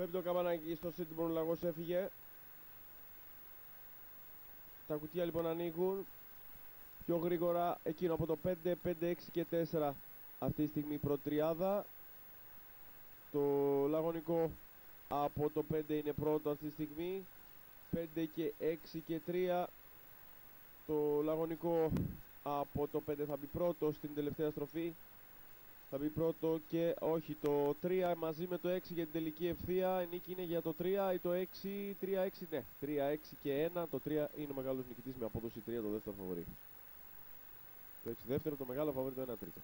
Φεύγει το καμπανάκι στο Σίτμπορν, Λαγός έφυγε. Τα κουτιά λοιπόν ανοίγουν πιο γρήγορα εκείνο από το 5, 5, 6 και 4. Αυτή τη στιγμή η πρώτη τριάδα. Το Λαγωνικό από το 5 είναι πρώτο αυτή τη στιγμή. 5 και 6 και 3. Το Λαγωνικό από το 5 θα μπει πρώτο στην τελευταία στροφή. Θα μπει πρώτο και όχι το 3 μαζί με το 6 για την τελική ευθεία. Η νίκη είναι για το 3 ή το 6, 3-6, ναι. 3-6 και 1. Το 3 είναι ο μεγάλος νικητής με απόδοση 3, το δεύτερο φαβορί. Το 6 δεύτερο, το μεγάλο φαβορί το 1 τρίτο.